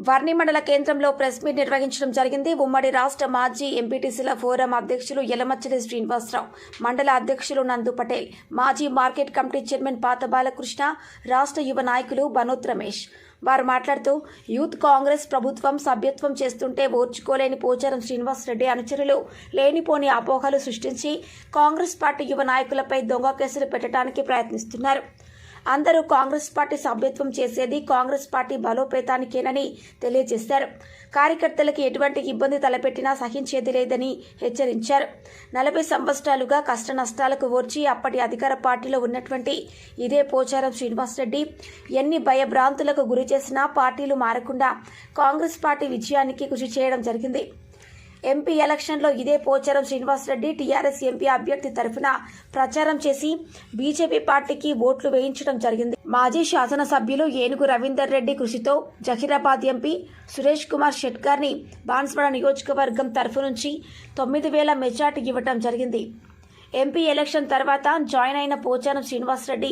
వర్ణి మండల కేంద్రంలో press meet నిర్వహించడం జరిగింది. ఉమ్మడి రాష్ట్ర మాజీ ఎంపీటీసీల ఫోరం అధ్యక్షులు యలమచిలి శ్రీనివాసరావు, మండల అధ్యక్షులు నందు పటేల్, మాజీ మార్కెట్ కమిటీ చైర్మన్ పాత బాలకృష్ణ, రాష్ట్ర యువ నాయకులు బనోత్ రమేష్ వారు మాట్లాడుతూ యూత్ కాంగ్రెస్ ప్రభుత్వం సభ్యత్వం చేస్తుంటే ఓర్చుకోలేని పోచారం శ్రీనివాసరెడ్డి అనుచరులు లేనిపోని అపోహలు సృష్టించి కాంగ్రెస్ పార్టీ యువ నాయకులపై దొంగ కేసులు పెట్టడానికి ప్రయత్నిస్తున్నారు. అందరూ కాంగ్రెస్ పార్టీ సభ్యత్వం చేసేది కాంగ్రెస్ పార్టీ బలోపేతానికేనని తెలియజేశారు. కార్యకర్తలకు ఎటువంటి ఇబ్బంది తలపెట్టినా సహించేది లేదని హెచ్చరించారు. 40 సంవత్సరాలుగా కష్ట నష్టాలకు ఓర్చి అప్పటి అధికార పార్టీలో ఉన్నటువంటి ఇదే పోచారం శ్రీనివాసరెడ్డి ఎన్ని భయభ్రాంతులకు గురి చేసినా పార్టీలు మారకుండా కాంగ్రెస్ పార్టీ విజయానికి కృషి చేయడం జరిగింది. ఎంపీ ఎలక్షన్లో ఇదే పోచారం శ్రీనివాసరెడ్డి టీఆర్ఎస్ ఎంపీ అభ్యర్థి తరఫున ప్రచారం చేసి బీజేపీ పార్టీకి ఓట్లు వేయించడం జరిగింది. మాజీ శాసనసభ్యులు ఏనుగు రవీందర్ రెడ్డి కృషితో జహీరాబాద్ ఎంపీ సురేష్ కుమార్ షెట్కర్ని బాన్స్వాడ నియోజకవర్గం తరఫు నుంచి 9,000 మెజార్టీ ఇవ్వడం జరిగింది. ఎంపీ ఎలక్షన్ తర్వాత జాయిన్ అయిన పోచారం శ్రీనివాసరెడ్డి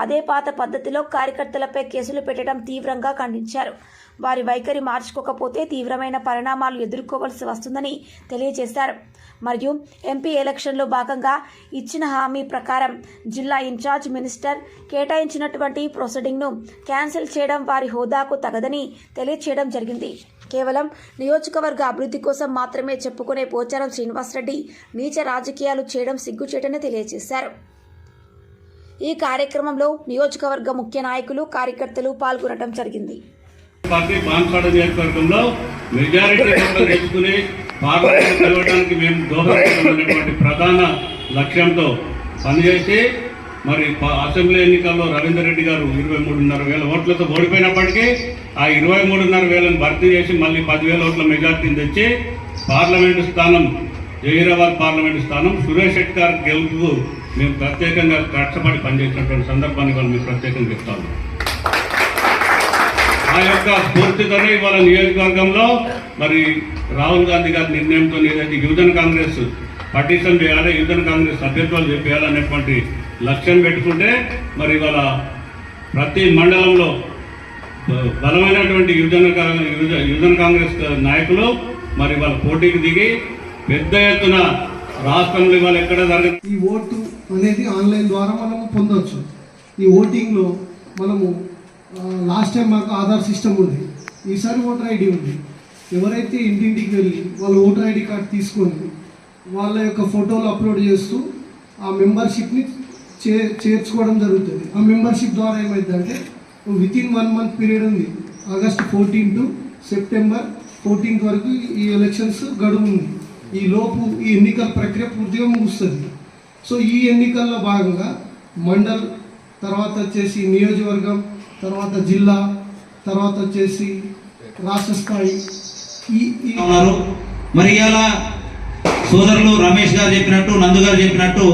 అదే పాత పద్ధతిలో కార్యకర్తలపై కేసులు పెట్టడం తీవ్రంగా ఖండించారు. వారి వైఖరి మార్చుకోకపోతే తీవ్రమైన పరిణామాలు ఎదుర్కోవాల్సి వస్తుందని తెలియజేశారు. మరియు ఎంపీ ఎలక్షన్లో భాగంగా ఇచ్చిన హామీ ప్రకారం జిల్లా ఇన్ఛార్జ్ మినిస్టర్ కేటాయించినటువంటి ప్రొసీడింగ్ను క్యాన్సిల్ చేయడం వారి హోదాకు తగదని తెలియచేయడం జరిగింది. కేవలం నియోజకవర్గ అభివృద్ధి కోసం మాత్రమే చెప్పుకునే పోచారం శ్రీనివాసరెడ్డి నీచ రాజకీయాలు చేయడం సిగ్గుచేటని తెలియజేశారు. ఈ కార్యక్రమంలో నియోజకవర్గ ముఖ్య నాయకులు, కార్యకర్తలు పాల్గొనడం జరిగింది. పార్టీ బాన్స్వాడ నియోజకవర్గంలో మెజారిటీ ఓట్లు తెచ్చుకుని పార్లమెంట్ గెలవడానికి మేము దోహదపడేటువంటి ప్రధాన లక్ష్యంతో పనిచేసి మరి అసెంబ్లీ ఎన్నికల్లో రవీందర్ రెడ్డి గారు 23,500 ఓట్లతో ఓడిపోయినప్పటికీ ఆ 23,500 భర్తీ చేసి మళ్ళీ 10,000 ఓట్ల మెజార్టీని తెచ్చి పార్లమెంటు స్థానం, జహీరాబాద్ పార్లమెంటు స్థానం సురేష్ షెట్కర్ గెలుపుకు మేము ప్రత్యేకంగా కష్టపడి పనిచేసినటువంటి సందర్భాన్ని వాళ్ళు మేము ప్రత్యేకంగా చెప్తాము. ఆ యొక్క స్ఫూర్తితోనే ఇవాళ నియోజకవర్గంలో మరి రాహుల్ గాంధీ గారి నిర్ణయంతో ఏదైతే యువజన కాంగ్రెస్ పటిషన్ చేయాలి, యువజన కాంగ్రెస్ సభ్యత్వాలు చేయాలనేటువంటి లక్ష్యం పెట్టుకుంటే మరి ఇవాళ ప్రతి మండలంలో బలమైనటువంటి యువజన కాంగ్రెస్ నాయకులు మరి వాళ్ళ పోటీకి దిగి పెద్ద ఎత్తున రాష్ట్రంలో ఇవాళ ఎక్కడ జరగదు. ఈ ఓటు అనేది ఆన్లైన్ ద్వారా మనము పొందవచ్చు. ఈ ఓటింగ్లో మనము లాస్ట్ టైం మాకు ఆధార్ సిస్టమ్ ఉంది, ఈసారి ఓటర్ ఐడి ఉంది. ఎవరైతే ఇంటింటికి వెళ్ళి వాళ్ళ ఓటర్ ఐడి కార్డు తీసుకొని వాళ్ళ యొక్క ఫోటోలు అప్లోడ్ చేస్తూ ఆ మెంబర్షిప్ని చేర్చుకోవడం జరుగుతుంది. ఆ మెంబర్షిప్ ద్వారా ఏమైందంటే వితిన్ 1 మంత్ పీరియడ్ ఉంది, ఆగస్టు 14 టు సెప్టెంబర్ 14 వరకు ఈ ఎలక్షన్స్ గడువు ఉంది. ఈ లోపు ఈ ఎన్నికల ప్రక్రియ పూర్తిగా ముగుస్తుంది. సో ఈ ఎన్నికల్లో భాగంగా మండల్, తర్వాత వచ్చేసి నియోజకవర్గం, తర్వాత జిల్లా, తర్వాత వచ్చేసి రాష్ట్ర స్థాయి మరి ఇలా సోదరులు రమేష్ గారు చెప్పినట్టు, నందు గారు చెప్పినట్టు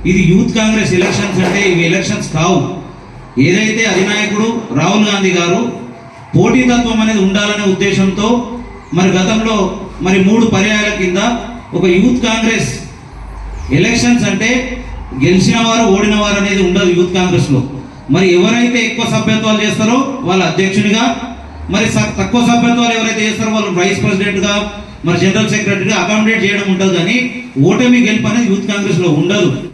ఇది యూత్ కాంగ్రెస్ ఎలక్షన్స్ అంటే ఇవి ఎలక్షన్స్ కావు. ఏదైతే అధినాయకుడు రాహుల్ గాంధీ గారు పోటీతత్వం అనేది ఉండాలనే ఉద్దేశంతో మరి గతంలో మరి 3 పర్యాయాల కింద ఒక యూత్ కాంగ్రెస్ ఎలక్షన్స్ అంటే గెలిచిన వారు ఓడిన వారు అనేది ఉండదు యూత్ కాంగ్రెస్లో. మరి ఎవరైతే ఎక్కువ సభ్యత్వాలు చేస్తారో వాళ్ళ అధ్యక్షునిగా, మరి తక్కువ సభ్యత్వాలు ఎవరైతే చేస్తారో వాళ్ళు వైస్ ప్రెసిడెంట్గా, మరి జనరల్ సెక్రటరీగా అకామిడేట్ చేయడం ఉంటుంది. కానీ ఓటమి గెలుపు అనేది యూత్ కాంగ్రెస్లో ఉండదు.